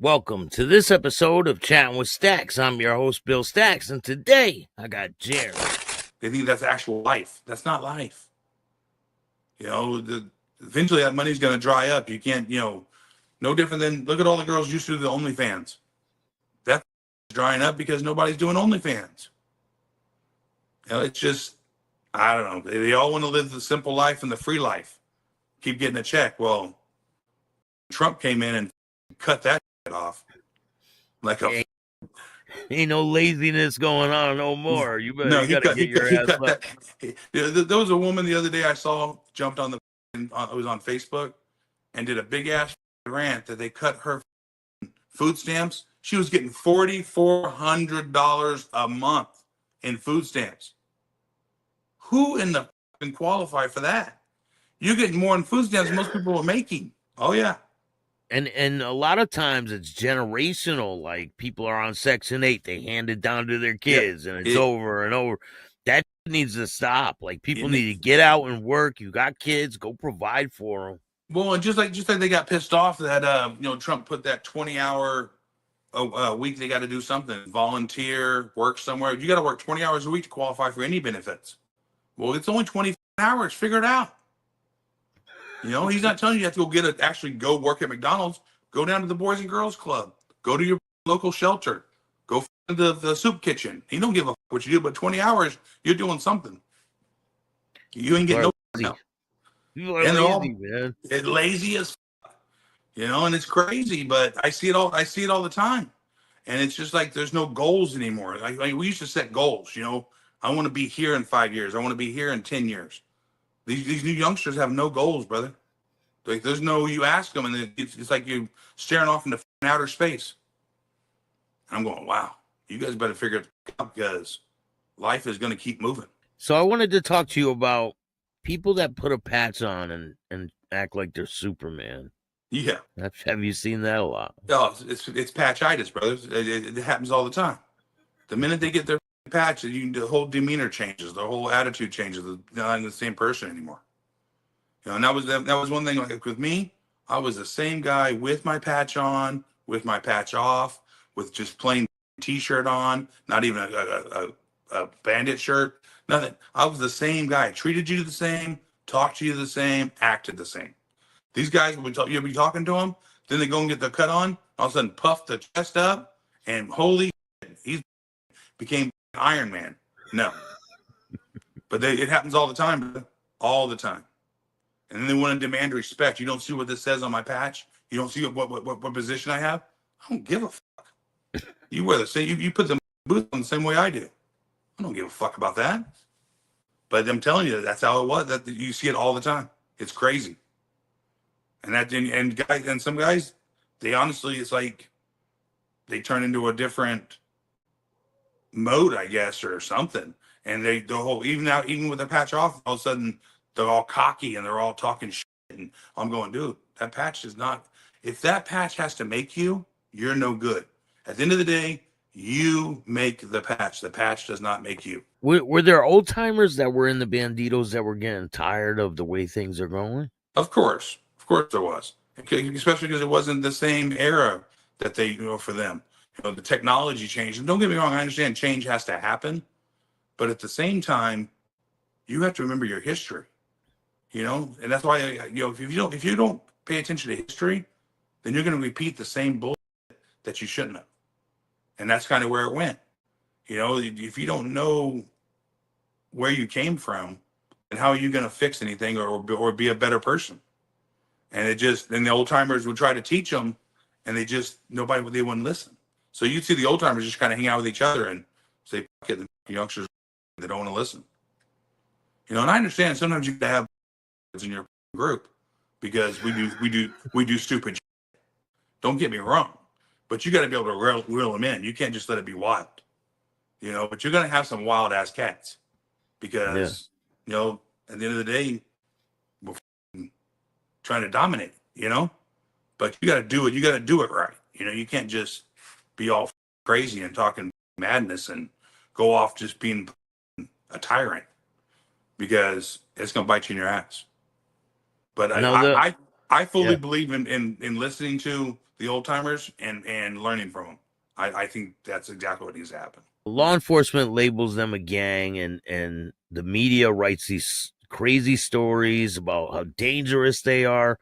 Welcome to this episode of Chatting with Staxx. I'm your host, Bill Staxx, and today I got Jerry. They think that's actual life. That's not life. Eventually that money's going to dry up. You can't, no different than look at all the girls used to do the OnlyFans. That's drying up because nobody's doing OnlyFans. It's just, I don't know. They all want to live the simple life and the free life. Keep getting a check. Well, Trump came in and cut that off. Like a ain't no laziness going on no more. You better no, you gotta get your ass up. There was a woman the other day I saw jumped on it was on Facebook and did a big ass rant that they cut her food stamps. She was getting $4,400 a month in food stamps. Who in the can qualify for that? You're getting more in food stamps than most people are making. Oh yeah. And a lot of times it's generational. Like people are on Section 8, they hand it down to their kids, and it's over and over. That needs to stop. Like people need to get out and work. You got kids, go provide for them. Well, and just like they got pissed off that Trump put that 20-hour a week. They got to do something, volunteer, work somewhere. You got to work 20 hours a week to qualify for any benefits. Well, it's only 20 hours. Figure it out. He's not telling you have to go work at McDonald's. Go down to the Boys and Girls Club. Go to your local shelter. Go to the soup kitchen. He don't give a fuck what you do, but 20 hours, you're doing something. You ain't getting no. People are lazy, man. It's lazy as fuck, and it's crazy, but I see it all the time. And it's just like there's no goals anymore. Like we used to set goals, I want to be here in 5 years. I want to be here in 10 years. These new youngsters have no goals, brother. Like there's no, you ask them and it's like you're staring off into outer space. And I'm going, wow, you guys better figure it out because life is going to keep moving. So I wanted to talk to you about people that put a patch on and act like they're Superman. Yeah. Have you seen that a lot? Oh, it's patchitis, brothers. It happens all the time. The minute they get their patch, the whole demeanor changes, the whole attitude changes. They're not the same person anymore. And that was one thing. Like with me, I was the same guy with my patch on, with my patch off, with just plain T-shirt on, not even a bandit shirt, nothing. I was the same guy. Treated you the same, talked to you the same, acted the same. These guys, you'll be talking to them, then they go and get their cut on, all of a sudden puff the chest up, and holy shit, he became Iron Man. No. But it happens all the time, all the time. And then they want to demand respect. You don't see what this says on my patch? You don't see what position I have? I don't give a fuck. You wear the same, you put the boots on the same way I do. I don't give a fuck about that. But I'm telling you, that's how it was. That you see it all the time. It's crazy. And some guys, they honestly, it's like they turn into a different mode, I guess, or something. And even with the patch off, all of a sudden they're all cocky and they're all talking shit. And I'm going, dude, that patch is not. If that patch has to make you, you're no good. At the end of the day, you make the patch. The patch does not make you. Were there old timers that were in the Bandidos that were getting tired of the way things are going? Of course there was. Especially because it wasn't the same era that they, for them. The technology changed. And don't get me wrong, I understand change has to happen, but at the same time, you have to remember your history. And that's why if you don't pay attention to history, then you're going to repeat the same bullshit that you shouldn't have. And that's kind of where it went. If you don't know where you came from, then how are you going to fix anything or be a better person? And the old timers would try to teach them, and they wouldn't listen. So you'd see the old timers just kind of hang out with each other and say, "Fuck it," the youngsters, they don't want to listen. And I understand sometimes you got to have in your group because we do stupid shit. Don't get me wrong, but you got to be able to reel them in. You can't just let it be wild, but you're going to have some wild ass cats because, at the end of the day, we're trying to dominate, but you got to do it. You got to do it right. You can't just be all crazy and talking madness and go off just being a tyrant because it's going to bite you in your ass. But I fully Yeah. believe in listening to the old timers and learning from them. I think that's exactly what needs to happen. Law enforcement labels them a gang, and the media writes these crazy stories about how dangerous they are.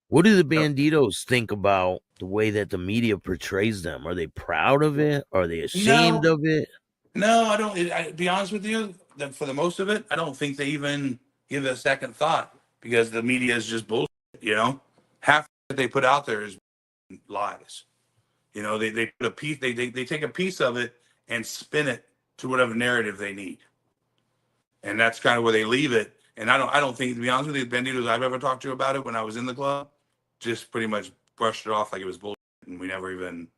What do the Yep. banditos think about the way that the media portrays them? Are they proud of it? Are they ashamed No, of it? no, I don't. Be honest with you, that for the most of it, I don't think they even give it a second thought because the media is just bullshit. You know, half that they put out there is lies. You know, they put a piece, they take a piece of it and spin it to whatever narrative they need, and that's kind of where they leave it. And I don't think, to be honest with you, the banditos I've ever talked to about it when I was in the club, just pretty much brushed it off like it was bullshit, and we never even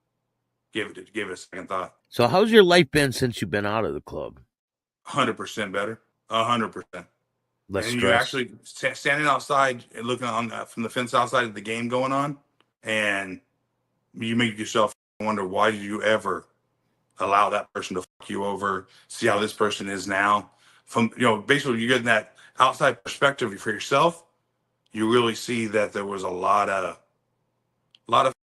gave it a second thought. So, how's your life been since you've been out of the club? 100% better, 100%. Less And you stress? actually standing outside and looking on from the fence outside of the game going on, and you make yourself wonder, why did you ever allow that person to fuck you over? See how this person is now. From, basically, you get that outside perspective for yourself. You really see that there was a lot of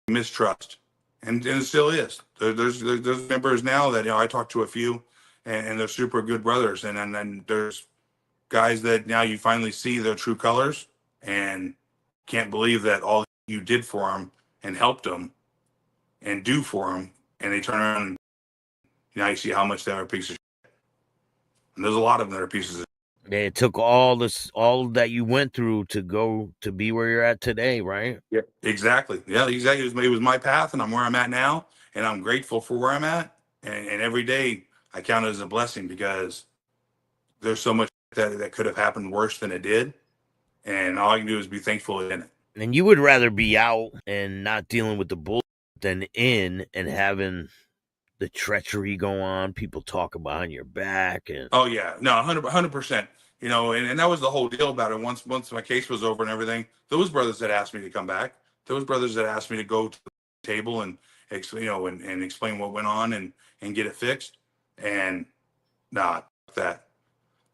mistrust, and it still is. There's members now that I talk to a few, and they're super good brothers, and then there's guys that now you finally see their true colors and can't believe that all you did for them and helped them and do for them, and they turn around and now you see how much they are a piece of shit. And there's a lot of them that are pieces of It took all that you went through to go to be where you're at today, right? yeah, exactly. Yeah, exactly. It was my path, and I'm where I'm at now, and I'm grateful for where I'm at. And every day I count it as a blessing because there's so much that could have happened worse than it did, and all I can do is be thankful in it. And you would rather be out and not dealing with the bull than in and having the treachery go on, people talking behind your back, and Oh yeah, no, 100%. And that was the whole deal about it. Once my case was over and everything, those brothers that asked me to come back, those brothers that asked me to go to the table and and explain what went on and get it fixed, and not that.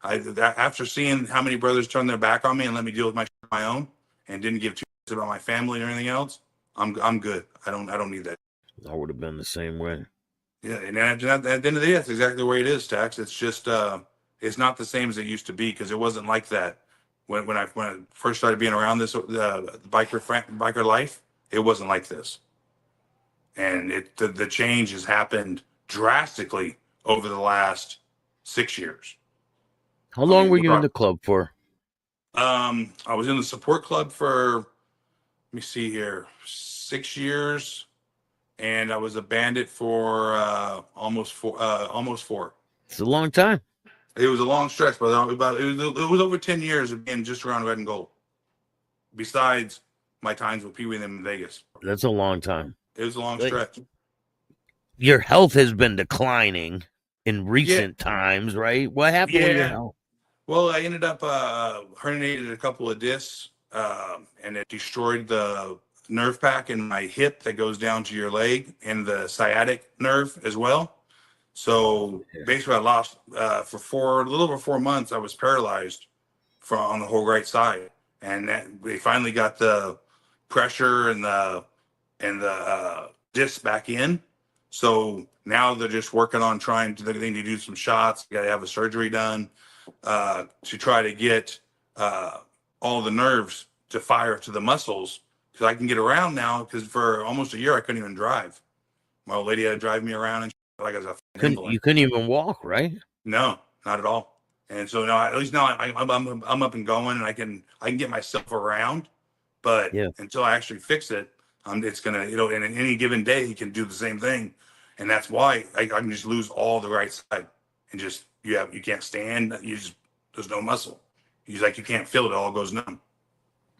After seeing how many brothers turned their back on me and let me deal with my own and didn't give two shits about my family or anything else, I'm good. I don't need that. I would have been the same way. Yeah, and at the end of the day, that's exactly the way it is, Staxx. It's just it's not the same as it used to be because it wasn't like that when I first started being around this biker life. It wasn't like this, and the change has happened drastically over the last 6 years. How I long mean, were you in the club for? I was in the support club for, let me see here, 6 years, and I was a bandit for almost four. It's a long time. It was a long stretch, but it was over 10 years of being just around red and gold. Besides my times with Pee Wee and them in Vegas, That's a long time. it was a long Like, stretch. your health has been declining in Yeah, recent times, right? What happened with your yeah. health? Well, I ended up herniated a couple of discs, and it destroyed the nerve pack in my hip that goes down to your leg and the sciatic nerve as well. So Yeah. basically, I lost for a little over 4 months. I was paralyzed from on the whole right side, and we finally got the pressure and the disc back in. So now they're just working on they need to do some shots. Got to have a surgery done to try to get all the nerves to fire to the muscles because I can get around now. Because for almost a year I couldn't even drive. My old lady had to drive me around and like as a invalid. You couldn't even walk, right? No, not at all. And so now, at least now I'm up and going, and I can get myself around. But Yeah. until I actually fix it, it's gonna and in any given day he can do the same thing, and that's why I can just lose all the right side and just you can't stand. There's no muscle. He's like you can't feel it. It all goes numb.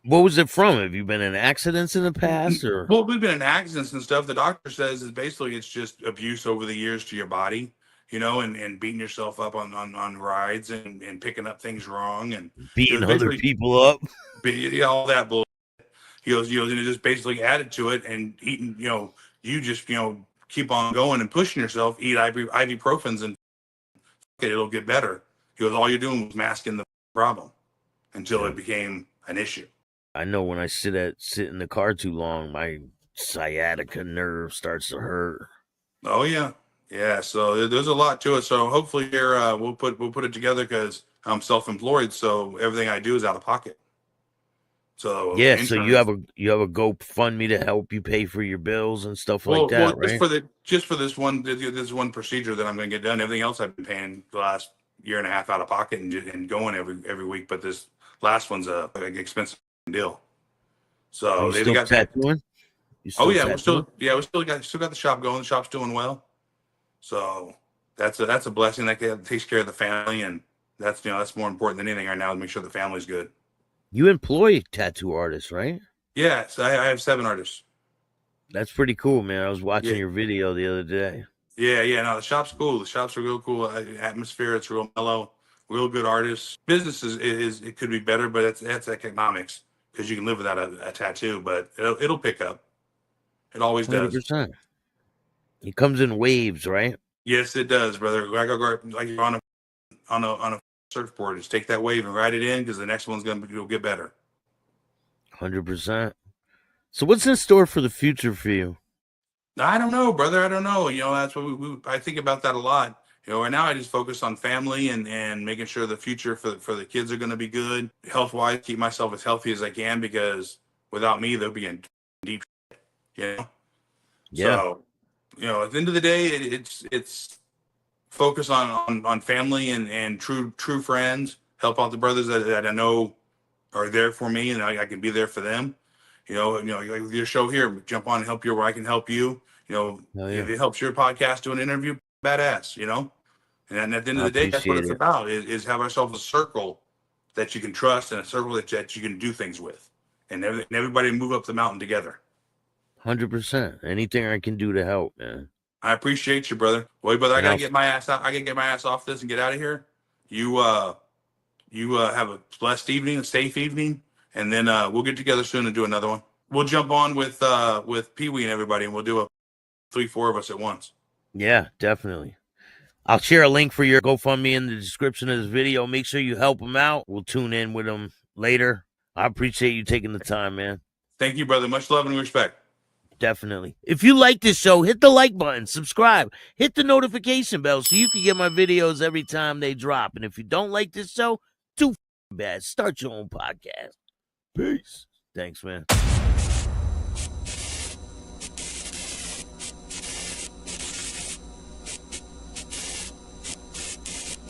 What was it from? Have you been in accidents in the past, or Well, we've been in accidents and stuff. The doctor says is basically it's just abuse over the years to your body, and beating yourself up on rides and picking up things wrong. And it beating was other basically people up? all that bull. And it just basically added to it and eating, you just, keep on going and pushing yourself, eat ibuprofens and it'll get better. All you're doing was masking the problem until Yeah. it became an issue. I know when I sit in the car too long, my sciatica nerve starts to hurt. Oh yeah, yeah. So there's a lot to it. So hopefully here we'll put it together because I'm self-employed, so everything I do is out of pocket. So Yeah, so insurance. you have a GoFundMe to help you pay for your bills and stuff like Well, that, just right? for this one procedure that I'm going to get done. Everything else I've been paying the last year and a half out of pocket and going every week. But this last one's a expensive deal. Are So you they still got. tattooing? You Oh still yeah, tattooing? we still got the shop going. The shop's doing well. So that's a blessing that takes care of the family, and that's more important than anything right now to make sure the family's good. You employ tattoo artists, right? Yeah, so I have 7 artists. That's pretty cool, man. I was Yeah, watching your video the other day. yeah. No, the shop's cool. The shop's a real cool atmosphere. It's real mellow. Real good artists. Business is it could be better, but that's economics because you can live without a tattoo, but it'll pick up. It always does. 100%. It comes in waves, right? Yes, it does, brother. Like you're on a surfboard. Just take that wave and ride it in because the next one's it'll get better. 100%. So what's in store for the future for you? I don't know, brother. I don't know. That's what I think about that a lot. Right now I just focus on family and making sure the future for the kids are going to be good, health wise. Keep myself as healthy as I can because without me they'll be in deep. You know. Yeah, So, at the end of the day, it's focus on family and true friends. Help out the brothers that I know are there for me, and I can be there for them. Like with your show here, jump on and help you where I can help you. hell If yeah. it helps your podcast do an interview, badass. And at the end of I the day, that's what appreciate it's it. about: is have ourselves a circle that you can trust and a circle that you can do things with, and everybody move up the mountain together. 100%. Anything I can do to help, man. I appreciate you, brother. Well, brother, I And gotta I'll get my ass out. I gotta get my ass off this and get out of here. You have a blessed evening, a safe evening, and then we'll get together soon and do another one. We'll jump on with Pee Wee and everybody, and we'll do a 3-4 of us at once. yeah, definitely. I'll share a link for your GoFundMe in the description of this video. Make sure you help them out. We'll tune in with them later. I appreciate you taking the time, man. Thank you, brother. Much love and respect. Definitely. If you like this show, hit the like button, subscribe, hit the notification bell so you can get my videos every time they drop. And if you don't like this show, too bad. Start your own podcast. Peace. Thanks, man.